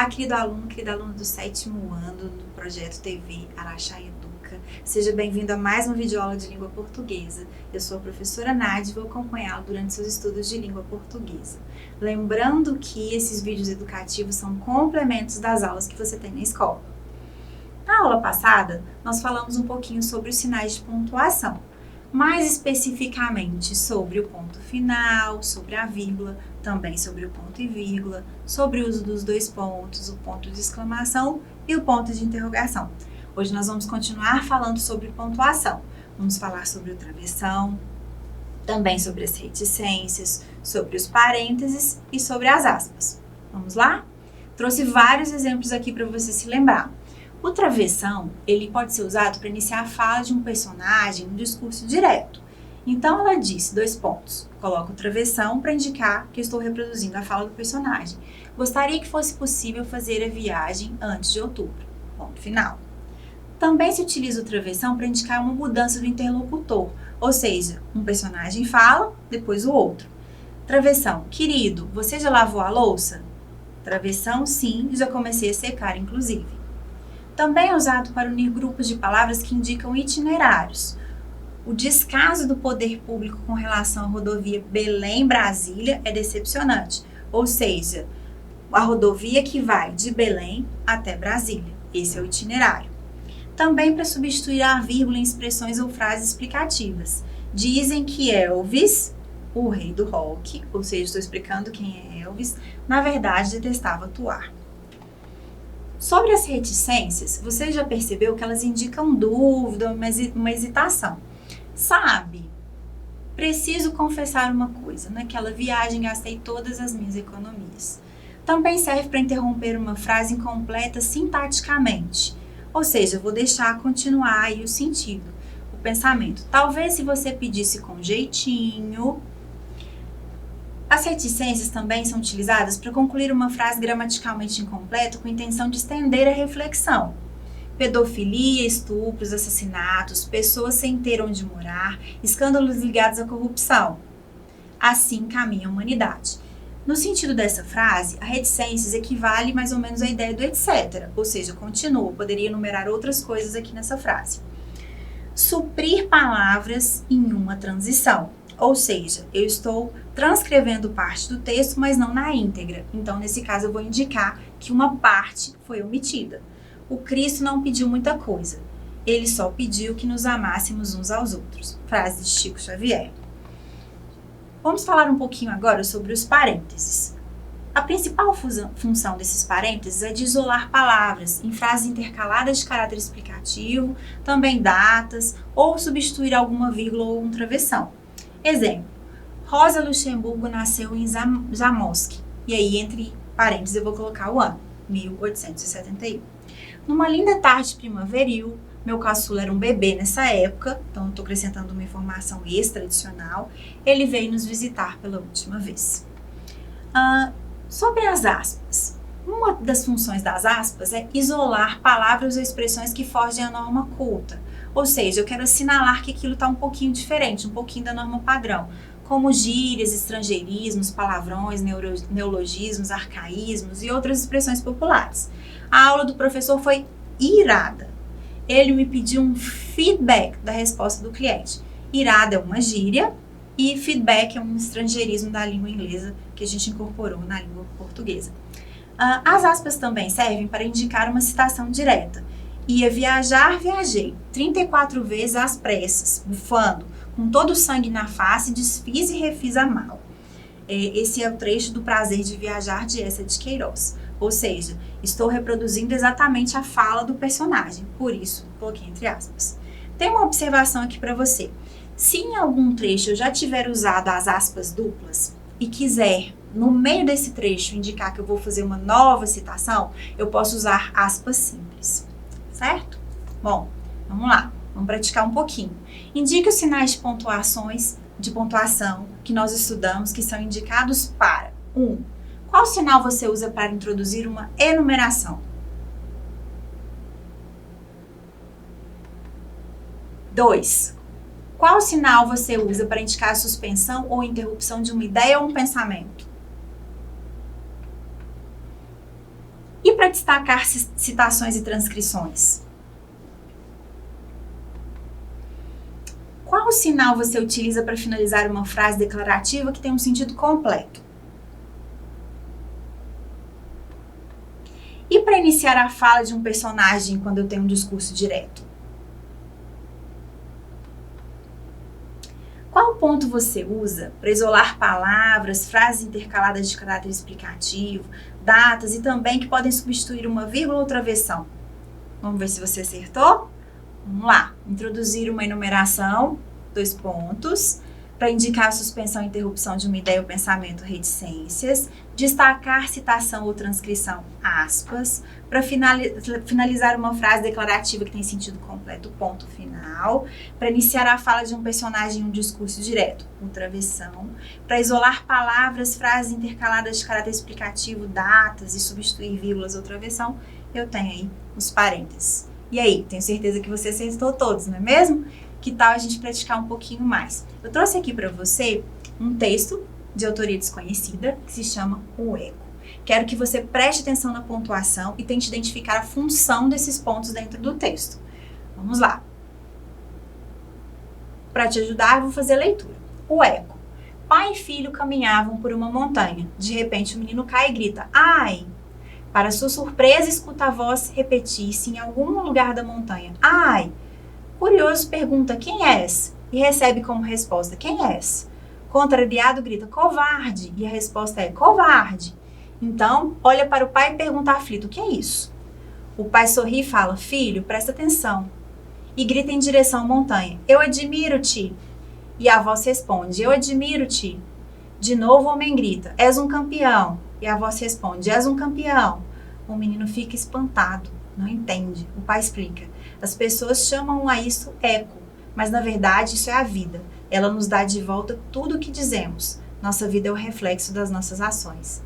Olá, querido aluno, querida aluna do 7º ano do Projeto TV Araxá Educa. Seja bem-vindo a mais uma videoaula de língua portuguesa. Eu sou a professora Nádia e vou acompanhá-lo durante seus estudos de língua portuguesa. Lembrando que esses vídeos educativos são complementos das aulas que você tem na escola. Na aula passada, nós falamos um pouquinho sobre os sinais de pontuação, mais especificamente sobre o ponto final, sobre a vírgula, também sobre o ponto e vírgula, sobre o uso dos dois pontos, o ponto de exclamação e o ponto de interrogação. Hoje nós vamos continuar falando sobre pontuação. Vamos falar sobre o travessão, também sobre as reticências, sobre os parênteses e sobre as aspas. Vamos lá? Trouxe vários exemplos aqui para você se lembrar. O travessão, ele pode ser usado para iniciar a fala de um personagem no discurso direto. Então, ela disse, dois pontos. Coloco o travessão para indicar que eu estou reproduzindo a fala do personagem. Gostaria que fosse possível fazer a viagem antes de outubro. Ponto final. Também se utiliza o travessão para indicar uma mudança do interlocutor. Ou seja, um personagem fala, depois o outro. Travessão, querido, você já lavou a louça? Travessão, sim, já comecei a secar, inclusive. Também é usado para unir grupos de palavras que indicam itinerários. O descaso do poder público com relação à rodovia Belém-Brasília é decepcionante, ou seja, a rodovia que vai de Belém até Brasília. Esse é o itinerário. Também para substituir a vírgula em expressões ou frases explicativas. Dizem que Elvis, o rei do rock, ou seja, estou explicando quem é Elvis, na verdade detestava atuar. Sobre as reticências, você já percebeu que elas indicam dúvida, uma hesitação. Sabe, preciso confessar uma coisa, naquela viagem gastei todas as minhas economias. Também serve para interromper uma frase incompleta sintaticamente, ou seja, vou deixar continuar aí o sentido, o pensamento. Talvez se você pedisse com jeitinho. As reticências também são utilizadas para concluir uma frase gramaticalmente incompleta com a intenção de estender a reflexão. Pedofilia, estupros, assassinatos, pessoas sem ter onde morar, escândalos ligados à corrupção. Assim caminha a humanidade. No sentido dessa frase, a reticências equivale mais ou menos à ideia do etc. Ou seja, continua, poderia enumerar outras coisas aqui nessa frase. Suprir palavras em uma transição. Ou seja, eu estou transcrevendo parte do texto, mas não na íntegra. Então, nesse caso, eu vou indicar que uma parte foi omitida. O Cristo não pediu muita coisa. Ele só pediu que nos amássemos uns aos outros. Frase de Chico Xavier. Vamos falar um pouquinho agora sobre os parênteses. A principal função desses parênteses é de isolar palavras em frases intercaladas de caráter explicativo, também datas, ou substituir alguma vírgula ou um travessão. Exemplo, Rosa Luxemburgo nasceu em Zamość. E aí, entre parênteses, eu vou colocar o ano, 1871. Numa linda tarde primaveril, meu caçula era um bebê nessa época, então eu estou acrescentando uma informação extra-adicional, ele veio nos visitar pela última vez. Sobre as aspas. Uma das funções das aspas é isolar palavras ou expressões que fogem à norma culta. Ou seja, eu quero assinalar que aquilo está um pouquinho diferente, um pouquinho da norma padrão, como gírias, estrangeirismos, palavrões, neologismos, arcaísmos e outras expressões populares. A aula do professor foi irada. Ele me pediu um feedback da resposta do cliente. Irada é uma gíria e feedback é um estrangeirismo da língua inglesa que a gente incorporou na língua portuguesa. As aspas também servem para indicar uma citação direta. Ia viajar, viajei, 34 vezes às pressas, bufando, com todo o sangue na face, desfiz e refiz a mala. Esse é o trecho do Prazer de Viajar, de Eça de Queiroz. Ou seja, estou reproduzindo exatamente a fala do personagem, por isso coloquei entre aspas. Tem uma observação aqui para você. Se em algum trecho eu já tiver usado as aspas duplas e quiser, no meio desse trecho, indicar que eu vou fazer uma nova citação, eu posso usar aspas simples. Certo? Bom, vamos lá. Vamos praticar um pouquinho. Indique os sinais de pontuação que nós estudamos, que são indicados para 1. Qual sinal você usa para introduzir uma enumeração? 2. Qual sinal você usa para indicar a suspensão ou interrupção de uma ideia ou um pensamento? E destacar citações e transcrições? Qual sinal você utiliza para finalizar uma frase declarativa que tem um sentido completo? E para iniciar a fala de um personagem quando eu tenho um discurso direto? Qual ponto você usa para isolar palavras, frases intercaladas de caráter explicativo, datas e também que podem substituir uma vírgula ou travessão? Vamos ver se você acertou? Vamos lá. Introduzir uma enumeração, 2 pontos, para indicar a suspensão e interrupção de uma ideia ou pensamento, reticências, destacar citação ou transcrição, aspas, para finalizar uma frase declarativa que tem sentido completo, ponto final, para iniciar a fala de um personagem em um discurso direto, um travessão, para isolar palavras, frases intercaladas de caráter explicativo, datas e substituir vírgulas ou travessão, eu tenho aí os parênteses. E aí, tenho certeza que você acertou todos, não é mesmo? Que tal a gente praticar um pouquinho mais? Eu trouxe aqui para você um texto de autoria desconhecida que se chama O Eco. Quero que você preste atenção na pontuação e tente identificar a função desses pontos dentro do texto. Vamos lá. Para te ajudar, eu vou fazer a leitura. O eco. Pai e filho caminhavam por uma montanha. De repente, o menino cai e grita: "Ai!" Para sua surpresa, escuta a voz repetir-se em algum lugar da montanha: "Ai!" Curioso pergunta: "Quem és?" E recebe como resposta: "Quem és?" Contrariado grita: "Covarde!" E a resposta é: "Covarde!" Então, olha para o pai e pergunta aflito: "O que é isso?" O pai sorri e fala: "Filho, presta atenção." E grita em direção à montanha: "Eu admiro-te." E a voz responde: "Eu admiro-te." De novo o homem grita: "És um campeão." E a voz responde: "És um campeão." O menino fica espantado, não entende. O pai explica: "As pessoas chamam a isso eco, mas na verdade isso é a vida. Ela nos dá de volta tudo o que dizemos. Nossa vida é o reflexo das nossas ações."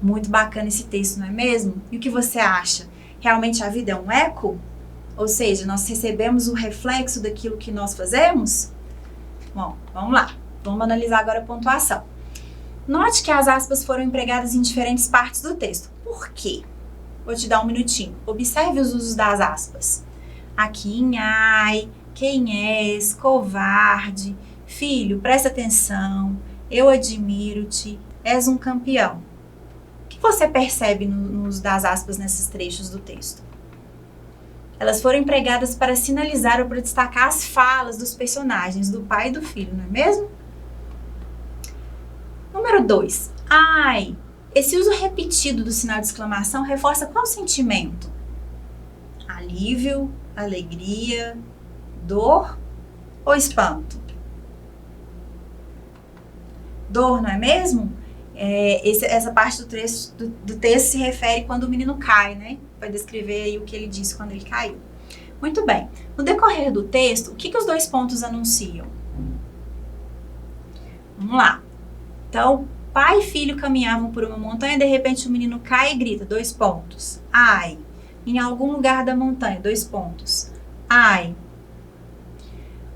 Muito bacana esse texto, não é mesmo? E o que você acha? Realmente a vida é um eco? Ou seja, nós recebemos o reflexo daquilo que nós fazemos? Bom, vamos lá. Vamos analisar agora a pontuação. Note que as aspas foram empregadas em diferentes partes do texto. Por quê? Vou te dar um minutinho. Observe os usos das aspas. Aqui em ai, quem és, covarde, filho, presta atenção, eu admiro-te, és um campeão. O que você percebe no uso das aspas nesses trechos do texto? Elas foram empregadas para sinalizar ou para destacar as falas dos personagens, do pai e do filho, não é mesmo? Número 2. Ai. Esse uso repetido do sinal de exclamação reforça qual sentimento? Alívio, alegria, dor ou espanto? Dor, não é mesmo? Essa parte do texto se refere quando o menino cai, né? Vai descrever aí o que ele disse quando ele caiu. Muito bem. No decorrer do texto, o que os 2 pontos anunciam? Vamos lá. Então, pai e filho caminhavam por uma montanha, de repente o menino cai e grita, 2 pontos. Ai. Em algum lugar da montanha, 2 pontos. Ai.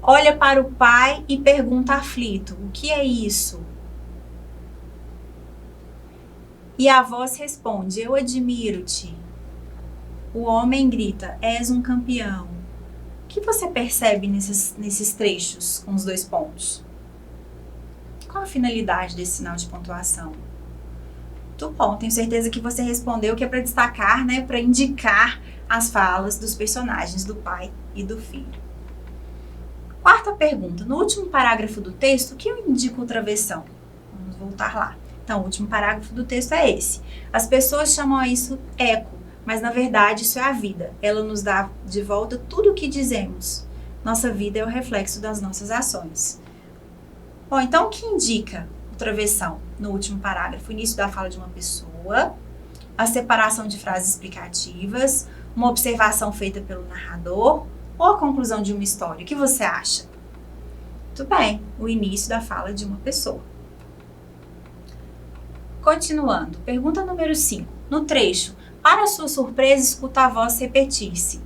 Olha para o pai e pergunta aflito, o que é isso? E a voz responde, eu admiro-te. O homem grita, és um campeão. O que você percebe nesses trechos com os 2 pontos? Qual a finalidade desse sinal de pontuação? Muito bom, tenho certeza que você respondeu que é para destacar, né, para indicar as falas dos personagens, do pai e do filho. Quarta pergunta, no último parágrafo do texto, o que eu indico o travessão? Vamos voltar lá. Então, o último parágrafo do texto é esse. As pessoas chamam a isso eco, mas na verdade isso é a vida. Ela nos dá de volta tudo o que dizemos. Nossa vida é o reflexo das nossas ações. Bom, então o que indica o travessão no último parágrafo? O início da fala de uma pessoa, a separação de frases explicativas, uma observação feita pelo narrador ou a conclusão de uma história. O que você acha? Muito bem, o início da fala de uma pessoa. Continuando, pergunta número 5. No trecho, para sua surpresa, escuta a voz repetir-se.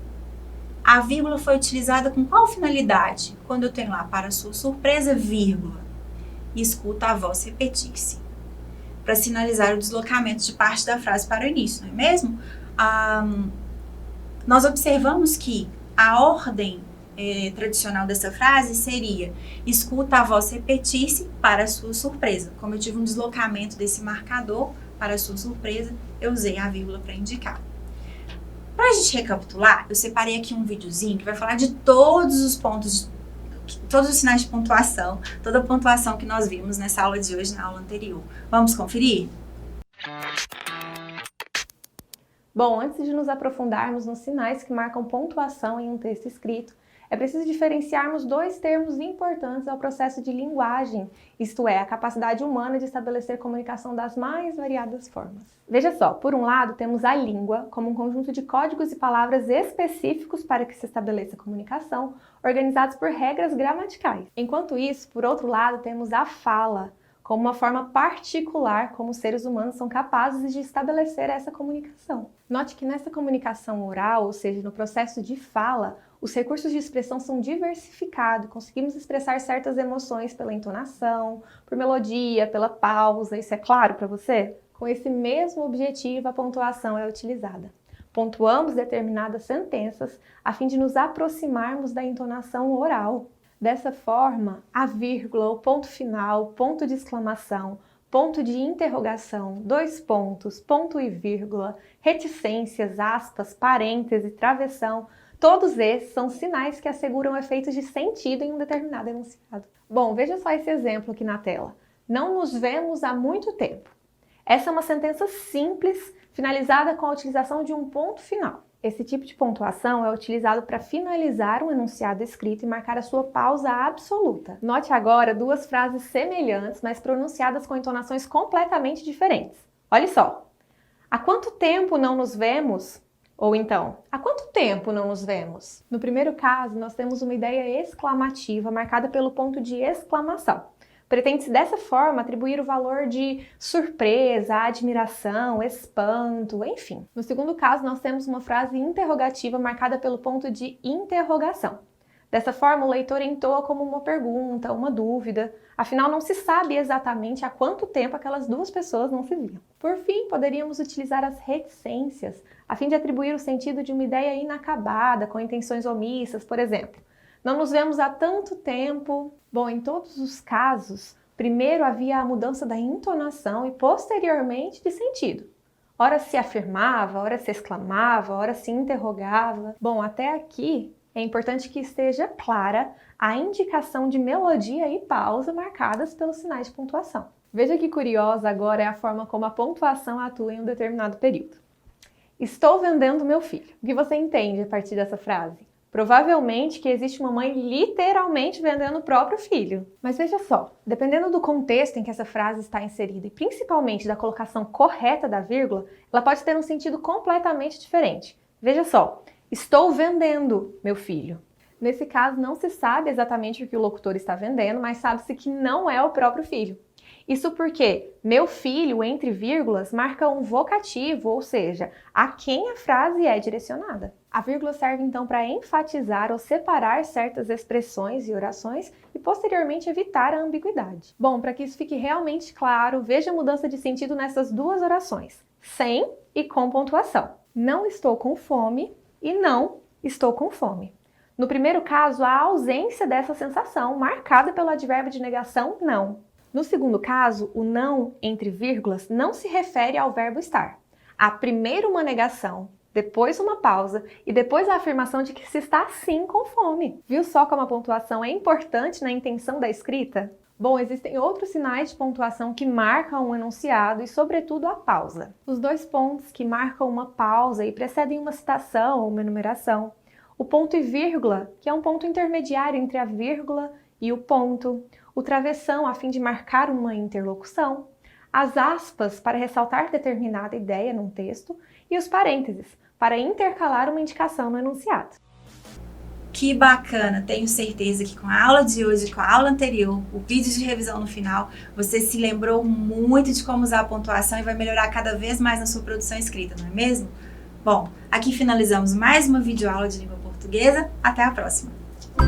A vírgula foi utilizada com qual finalidade? Quando eu tenho lá, para sua surpresa, vírgula, e escuta a voz repetir-se. Para sinalizar o deslocamento de parte da frase para o início, não é mesmo? Nós observamos que a ordem tradicional dessa frase seria: escuta a voz repetir-se para a sua surpresa. Como eu tive um deslocamento desse marcador para a sua surpresa, eu usei a vírgula para indicar. Para a gente recapitular, eu separei aqui um videozinho que vai falar de todos os pontos, todos os sinais de pontuação, toda a pontuação que nós vimos nessa aula de hoje, na aula anterior. Vamos conferir? Bom, antes de nos aprofundarmos nos sinais que marcam pontuação em um texto escrito, é preciso diferenciarmos dois termos importantes ao processo de linguagem, isto é, a capacidade humana de estabelecer comunicação das mais variadas formas. Veja só, por um lado temos a língua como um conjunto de códigos e palavras específicos para que se estabeleça comunicação, organizados por regras gramaticais. Enquanto isso, por outro lado, temos a fala, como uma forma particular como os seres humanos são capazes de estabelecer essa comunicação. Note que nessa comunicação oral, ou seja, no processo de fala, os recursos de expressão são diversificados, conseguimos expressar certas emoções pela entonação, por melodia, pela pausa, isso é claro para você? Com esse mesmo objetivo, a pontuação é utilizada. Pontuamos determinadas sentenças a fim de nos aproximarmos da entonação oral. Dessa forma, a vírgula, o ponto final, ponto de exclamação, ponto de interrogação, dois pontos, ponto e vírgula, reticências, aspas, parêntese, travessão, todos esses são sinais que asseguram efeitos de sentido em um determinado enunciado. Bom, veja só esse exemplo aqui na tela. Não nos vemos há muito tempo. Essa é uma sentença simples, finalizada com a utilização de um ponto final. Esse tipo de pontuação é utilizado para finalizar um enunciado escrito e marcar a sua pausa absoluta. Note agora duas frases semelhantes, mas pronunciadas com entonações completamente diferentes. Olha só. Há quanto tempo não nos vemos? Ou então, há quanto tempo não nos vemos? No primeiro caso, nós temos uma ideia exclamativa marcada pelo ponto de exclamação. Pretende-se dessa forma atribuir o valor de surpresa, admiração, espanto, enfim. No segundo caso, nós temos uma frase interrogativa marcada pelo ponto de interrogação. Dessa forma, o leitor entoa como uma pergunta, uma dúvida, afinal não se sabe exatamente há quanto tempo aquelas duas pessoas não se viam. Por fim, poderíamos utilizar as reticências, a fim de atribuir o sentido de uma ideia inacabada, com intenções omissas, por exemplo. Não nos vemos há tanto tempo. Bom, em todos os casos, primeiro havia a mudança da entonação e posteriormente de sentido. Ora se afirmava, ora se exclamava, ora se interrogava. Bom, até aqui é importante que esteja clara a indicação de melodia e pausa marcadas pelos sinais de pontuação. Veja que curiosa agora é a forma como a pontuação atua em um determinado período. Estou vendendo meu filho. O que você entende a partir dessa frase? Provavelmente que existe uma mãe literalmente vendendo o próprio filho. Mas veja só, dependendo do contexto em que essa frase está inserida e principalmente da colocação correta da vírgula, ela pode ter um sentido completamente diferente. Veja só, estou vendendo meu filho. Nesse caso, não se sabe exatamente o que o locutor está vendendo, mas sabe-se que não é o próprio filho. Isso porque meu filho, entre vírgulas, marca um vocativo, ou seja, a quem a frase é direcionada. A vírgula serve então para enfatizar ou separar certas expressões e orações e posteriormente evitar a ambiguidade. Bom, para que isso fique realmente claro, veja a mudança de sentido nessas duas orações, sem e com pontuação. Não estou com fome e não estou com fome. No primeiro caso, há a ausência dessa sensação, marcada pelo advérbio de negação não. No segundo caso, o não, entre vírgulas, não se refere ao verbo estar. Há primeiro uma negação, depois uma pausa e depois a afirmação de que se está sim com fome. Viu só como a pontuação é importante na intenção da escrita? Bom, existem outros sinais de pontuação que marcam um enunciado e, sobretudo, a pausa. Os dois pontos que marcam uma pausa e precedem uma citação ou uma enumeração. O ponto e vírgula, que é um ponto intermediário entre a vírgula e o ponto. O travessão, a fim de marcar uma interlocução. As aspas, para ressaltar determinada ideia num texto. E os parênteses, para intercalar uma indicação no enunciado. Que bacana! Tenho certeza que com a aula de hoje, com a aula anterior, o vídeo de revisão no final, você se lembrou muito de como usar a pontuação e vai melhorar cada vez mais na sua produção escrita, não é mesmo? Bom, aqui finalizamos mais uma videoaula de língua portuguesa. Até a próxima!